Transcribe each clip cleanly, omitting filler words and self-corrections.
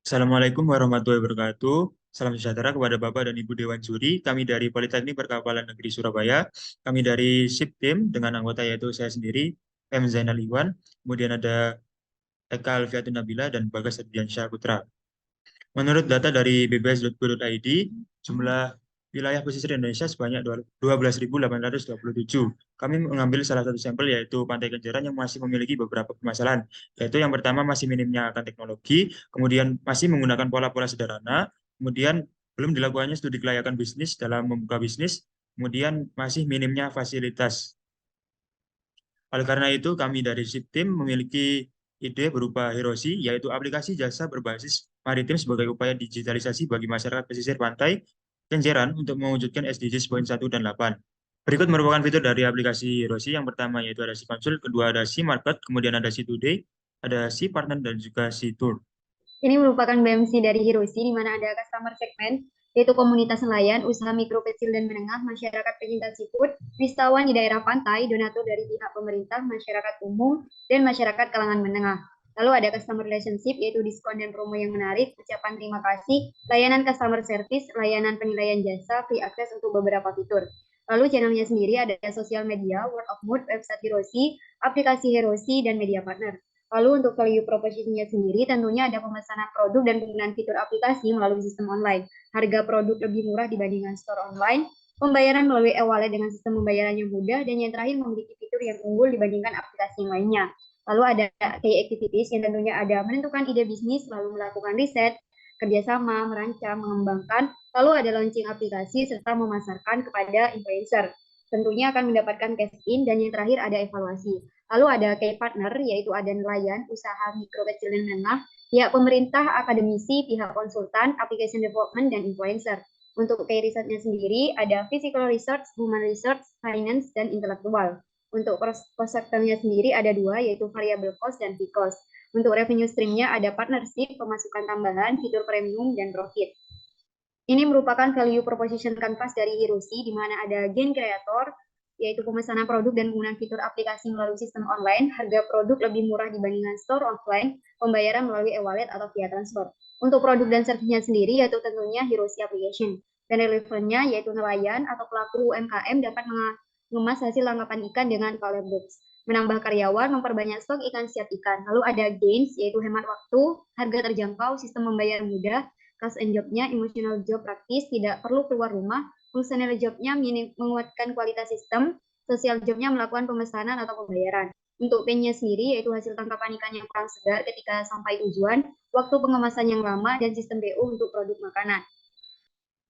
Assalamualaikum warahmatullahi wabarakatuh. Salam sejahtera kepada Bapak dan Ibu Dewan Juri. Kami dari Politeknik Perkapalan Negeri Surabaya. Kami dari SIP Tim dengan anggota yaitu saya sendiri, M. Zainal Iwan. Kemudian ada Eka Alfiatun Nabila dan Bagas Ardiansyah Putra. Menurut data dari bbs.go.id, jumlah wilayah pesisir Indonesia sebanyak 12.827. Kami mengambil salah satu sampel yaitu Pantai Kenjeran yang masih memiliki beberapa permasalahan, yaitu yang pertama masih minimnya akan teknologi, kemudian masih menggunakan pola-pola sederhana, kemudian belum dilakukannya studi kelayakan bisnis dalam membuka bisnis, kemudian masih minimnya fasilitas. Oleh karena itu, kami dari SIP Tim memiliki ide berupa Hiroshi, yaitu aplikasi jasa berbasis maritim sebagai upaya digitalisasi bagi masyarakat pesisir pantai Kenjeran untuk mewujudkan SDGs poin 1 dan 8. Berikut merupakan fitur dari aplikasi Hiroshi. Yang pertama yaitu ada Si Konsul, kedua ada Si Market, kemudian ada Si Today, ada Si Partner, dan juga Si Tour. Ini merupakan BMC dari Hiroshi, di mana ada customer segment, yaitu komunitas nelayan, usaha mikro, kecil, dan menengah, masyarakat pecinta seafood, wisatawan di daerah pantai, donatur dari pihak pemerintah, masyarakat umum, dan masyarakat kalangan menengah. Lalu ada customer relationship, yaitu diskon dan promo yang menarik, ucapan terima kasih, layanan customer service, layanan penilaian jasa, free access untuk beberapa fitur. Lalu channelnya sendiri ada sosial media, word of mouth, website Hiroshi, aplikasi Hiroshi, dan media partner. Lalu untuk value proposition-nya sendiri tentunya ada pemesanan produk dan penggunaan fitur aplikasi melalui sistem online. Harga produk lebih murah dibandingkan store online, pembayaran melalui e-wallet dengan sistem pembayaran yang mudah, dan yang terakhir memiliki fitur yang unggul dibandingkan aplikasi yang lainnya. Lalu ada key activities yang tentunya ada menentukan ide bisnis, lalu melakukan riset, kerjasama, merancang, mengembangkan, lalu ada launching aplikasi, serta memasarkan kepada influencer. Tentunya akan mendapatkan cash in, dan yang terakhir ada evaluasi. Lalu ada key partner, yaitu ada nelayan, usaha mikro, kecil, dan menengah, pihak pemerintah, akademisi, pihak konsultan, application development, dan influencer. Untuk key risetnya sendiri, ada physical research, human research, finance, dan intelektual. Untuk cost sectornya sendiri ada dua, yaitu variable cost dan fixed cost. Untuk revenue streamnya ada partnership, pemasukan tambahan, fitur premium, dan profit. Ini merupakan value proposition canvas dari Hiroshi, di mana ada gain creator, yaitu pemesanan produk dan penggunaan fitur aplikasi melalui sistem online, harga produk lebih murah dibandingkan store offline, pembayaran melalui e-wallet atau via transfer. Untuk produk dan servisnya sendiri, yaitu tentunya Hiroshi Application. Dan relevannya yaitu nelayan atau pelaku UMKM dapat mengemas hasil tangkapan ikan dengan color box, menambah karyawan, memperbanyak stok ikan siap ikan. Lalu ada gains, yaitu hemat waktu, harga terjangkau, sistem membayar mudah, cash and job-nya, emotional job praktis, tidak perlu keluar rumah, functional job-nya menguatkan kualitas sistem, sosial job-nya melakukan pemesanan atau pembayaran. Untuk P-nya sendiri, yaitu hasil tangkapan ikan yang kurang segar ketika sampai tujuan, waktu pengemasan yang lama, dan sistem BU untuk produk makanan.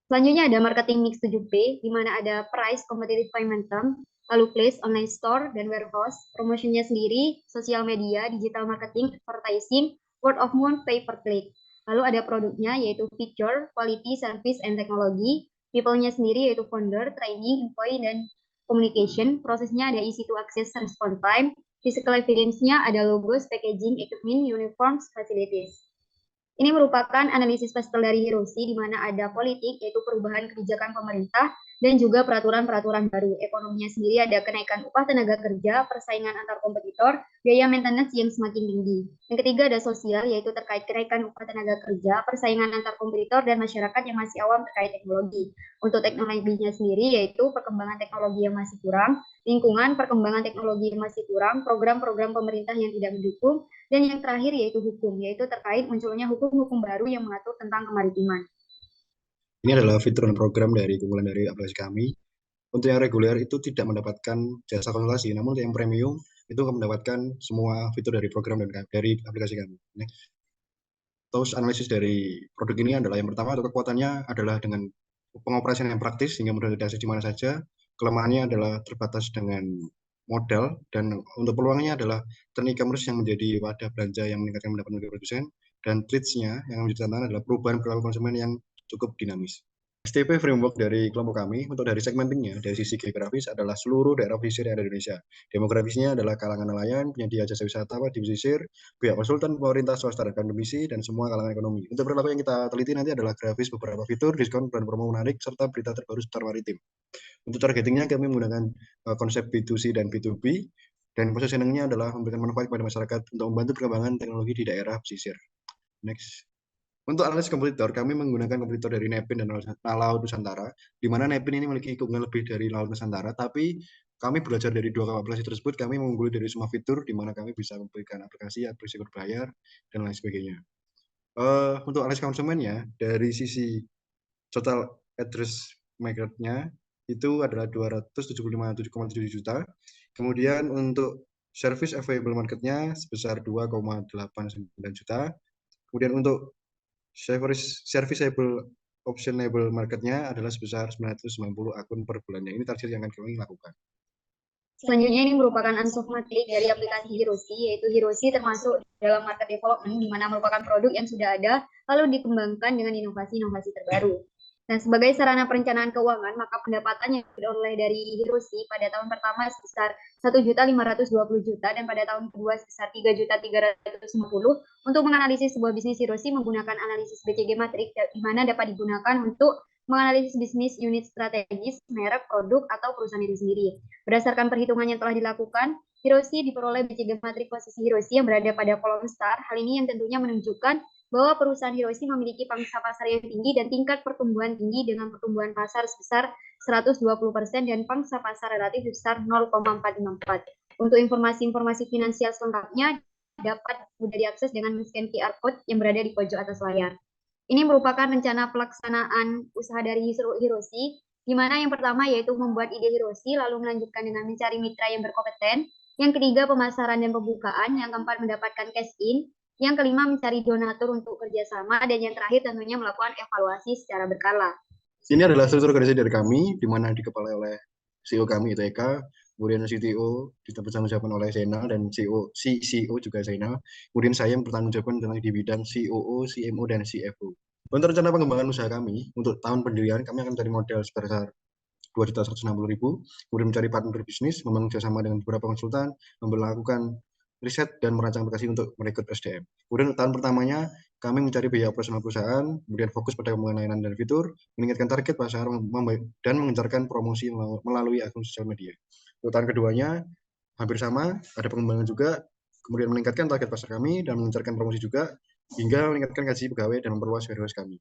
Selanjutnya ada marketing mix 7P, di mana ada price, competitive payment term, lalu place, online store, dan warehouse. Promotionnya sendiri, sosial media, digital marketing, advertising, word of mouth, pay per click. Lalu ada produknya yaitu feature, quality, service, and technology. People-nya sendiri yaitu founder, training, employee, dan communication. Prosesnya ada easy to access, response time. Physical evidence-nya ada logos, packaging, equipment, uniforms, facilities. Ini merupakan analisis pastel dari Hiroshi, di mana ada politik, yaitu perubahan kebijakan pemerintah, dan juga peraturan-peraturan baru. Ekonominya sendiri ada kenaikan upah tenaga kerja, persaingan antar kompetitor, biaya maintenance yang semakin tinggi. Yang ketiga ada sosial, yaitu terkait kenaikan upah tenaga kerja, persaingan antar kompetitor, dan masyarakat yang masih awam terkait teknologi. Untuk teknologinya sendiri, yaitu perkembangan teknologi yang masih kurang, lingkungan, perkembangan teknologi yang masih kurang, program-program pemerintah yang tidak mendukung, dan yang terakhir yaitu hukum, yaitu terkait munculnya hukum-hukum baru yang mengatur tentang kemaritiman. Ini adalah fitur dan program dari keunggulan dari aplikasi kami. Untuk yang reguler itu tidak mendapatkan jasa konsultasi, namun yang premium itu mendapatkan semua fitur dari program dan dari aplikasi kami. Terus analisis dari produk ini adalah yang pertama, kekuatannya adalah dengan pengoperasian yang praktis sehingga mudah diakses di mana saja. Kelemahannya adalah terbatas dengan modal, dan untuk peluangnya adalah turn e-commerce yang menjadi wadah belanja yang meningkatkan pendapatan bagi produsen, dan threats-nya yang menjadi tantangan adalah perubahan perilaku konsumen yang cukup dinamis. STP framework dari kelompok kami untuk dari segmentingnya dari sisi geografis adalah seluruh daerah pesisir yang ada di Indonesia. Demografisnya adalah kalangan nelayan, penyedia jasa wisata di pesisir, pihak konsultan, pemerintah, swasta, dan akademisi, dan semua kalangan ekonomi. Untuk perilaku yang kita teliti nanti adalah grafis beberapa fitur, diskon, dan promo menarik, serta berita terbaru seputar maritim. Untuk targetingnya kami menggunakan konsep B2C dan B2B, dan positioningnya adalah memberikan manfaat kepada masyarakat untuk membantu perkembangan teknologi di daerah pesisir. Next. Untuk analisis kompetitor, kami menggunakan kompetitor dari Nepin dan Laut Nusantara, di mana Nepin ini memiliki keunggulan lebih dari Laut Nusantara, tapi kami belajar dari dua aplikasi tersebut, kami mengungguli dari semua fitur, di mana kami bisa memberikan aplikasi berbayar, dan lain sebagainya. Untuk analisis konsumennya, dari sisi total address market-nya, itu adalah 275,7 juta. Kemudian untuk service available market-nya sebesar 2,89 juta. Kemudian untuk serviceable optionable market-nya adalah sebesar 990 akun per bulannya. Ini target yang akan kami lakukan. Selanjutnya ini merupakan unsoft matrik dari aplikasi Hiroshi, yaitu Hiroshi termasuk dalam market development, di mana merupakan produk yang sudah ada, lalu dikembangkan dengan inovasi-inovasi terbaru. Nah, sebagai sarana perencanaan keuangan, maka pendapatan yang diperoleh dari Hiroshi pada tahun pertama sebesar 1.520 juta dan pada tahun kedua sebesar 3.350. Untuk menganalisis sebuah bisnis Hiroshi menggunakan analisis BCG matrik, di mana dapat digunakan untuk menganalisis bisnis unit strategis, merek, produk, atau perusahaan itu sendiri. Berdasarkan perhitungan yang telah dilakukan, Hiroshi diperoleh BCG matrik posisi Hiroshi yang berada pada kolom star. Hal ini yang tentunya menunjukkan bahwa perusahaan Hiroshi memiliki pangsa pasar yang tinggi dan tingkat pertumbuhan tinggi dengan pertumbuhan pasar sebesar 120% dan pangsa pasar relatif sebesar 0,454. Untuk informasi-informasi finansial selengkapnya dapat mudah diakses dengan men-scan QR code yang berada di pojok atas layar. Ini merupakan rencana pelaksanaan usaha dari Hiroshi, di mana yang pertama yaitu membuat ide Hiroshi, lalu melanjutkan dengan mencari mitra yang berkompeten, yang ketiga pemasaran dan pembukaan, yang keempat mendapatkan cash in, yang kelima mencari donatur untuk kerjasama, dan yang terakhir tentunya melakukan evaluasi secara berkala. Ini adalah struktur organisasi dari kami, di mana dikepalai oleh CEO kami, itu Eka, kemudian CTO dipertanggungjawabkan oleh Zainal, dan CEO juga Zainal. Kemudian saya yang bertanggungjawabkan tentang di bidang COO, CMO, dan CFO. Untuk rencana pengembangan usaha kami, untuk tahun pendirian, kami akan mencari modal sebesar 2.160.000, kemudian mencari partner bisnis, membangun kerjasama dengan beberapa konsultan, melakukan riset dan merancang aplikasi untuk merekrut SDM. Kemudian tahun pertamanya kami mencari biaya operasional perusahaan, kemudian fokus pada pengembangan layanan dan fitur, meningkatkan target pasar, dan mengencarkan promosi melalui akun sosial media. Untuk tahun keduanya hampir sama, ada pengembangan juga, kemudian meningkatkan target pasar kami dan mengencarkan promosi juga, hingga meningkatkan gaji pegawai dan memperluas warehouse kami.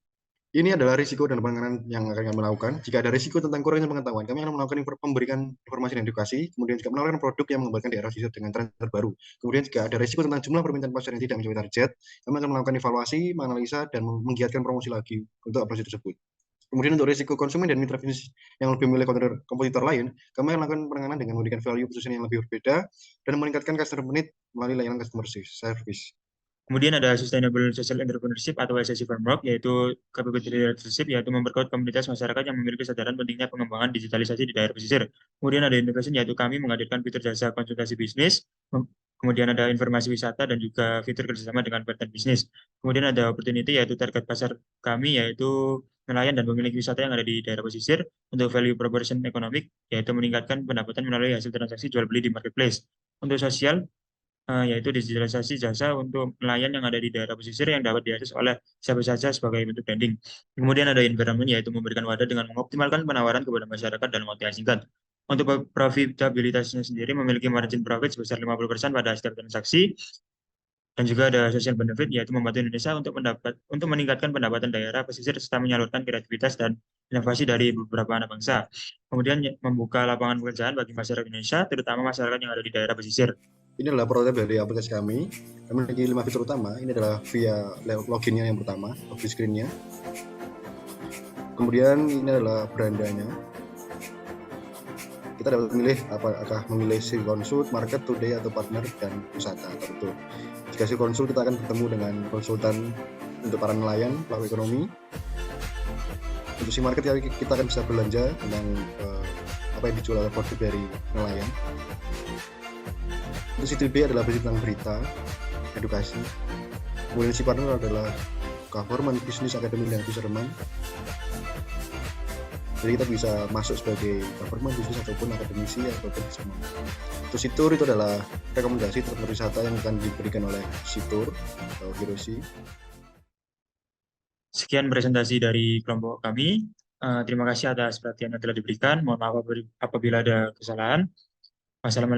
Ini adalah risiko dan penanganan yang akan kami lakukan. Jika ada risiko tentang kurangnya pengetahuan, kami akan melakukan memberikan informasi dan edukasi, kemudian juga menawarkan produk yang mengembangkan daerah sesuai dengan tren terbaru. Kemudian jika ada risiko tentang jumlah permintaan pasar yang tidak mencapai target, kami akan melakukan evaluasi, menganalisa, dan menggiatkan promosi lagi untuk aplikasi tersebut. Kemudian untuk risiko konsumen dan mitra bisnis yang lebih memilih kompetitor lain, kami akan melakukan penanganan dengan memberikan value positioning yang lebih berbeda dan meningkatkan customer need melalui layanan customer service. Kemudian ada Sustainable Social Entrepreneurship atau SSE Framework, yaitu capability leadership, yaitu memperkuat komunitas masyarakat yang memiliki kesadaran pentingnya pengembangan digitalisasi di daerah pesisir. Kemudian ada innovation, yaitu kami menghadirkan fitur jasa konsultasi bisnis. Kemudian ada informasi wisata dan juga fitur kerjasama dengan partner bisnis. Kemudian ada opportunity, yaitu target pasar kami, yaitu nelayan dan pemilik wisata yang ada di daerah pesisir. Untuk value proposition ekonomik, yaitu meningkatkan pendapatan melalui hasil transaksi jual beli di marketplace. Untuk sosial, yaitu digitalisasi jasa untuk nelayan yang ada di daerah pesisir yang dapat diakses oleh siapa saja sebagai bentuk branding. Kemudian ada environment, yaitu memberikan wadah dengan mengoptimalkan penawaran kepada masyarakat dalam waktu yang singkat. Untuk profitabilitasnya sendiri memiliki margin profit sebesar 50% pada setiap transaksi. Dan juga ada social benefit, yaitu membantu Indonesia untuk meningkatkan pendapatan daerah pesisir serta menyalurkan kreativitas dan inovasi dari beberapa anak bangsa. Kemudian membuka lapangan pekerjaan bagi masyarakat Indonesia, terutama masyarakat yang ada di daerah pesisir. Ini adalah prototipe dari aplikasi kami. Kami memiliki 5 fitur utama. Ini adalah via loginnya yang pertama, login screen-nya. Kemudian ini adalah berandanya. Kita dapat memilih apakah memilih si consult, market, today, atau partner, dan wisata tertentu. Jika si consult, kita akan bertemu dengan konsultan untuk para nelayan, pelaku ekonomi. Untuk si market, kita akan bisa belanja tentang apa yang dijual oleh produk dari nelayan. Untuk si today adalah tentang berita, edukasi. Kemudian si partner adalah government, bisnis, akademik, dan fisherman. Jadi kita bisa masuk sebagai government, bisnis, ataupun akademisi, ataupun fisherman. Untuk si tour itu adalah rekomendasi tempat wisata yang akan diberikan oleh si tour atau Hiroshi. Sekian presentasi dari kelompok kami. Terima kasih atas perhatian yang telah diberikan. Mohon maaf apabila ada kesalahan. Wassalamualaikum.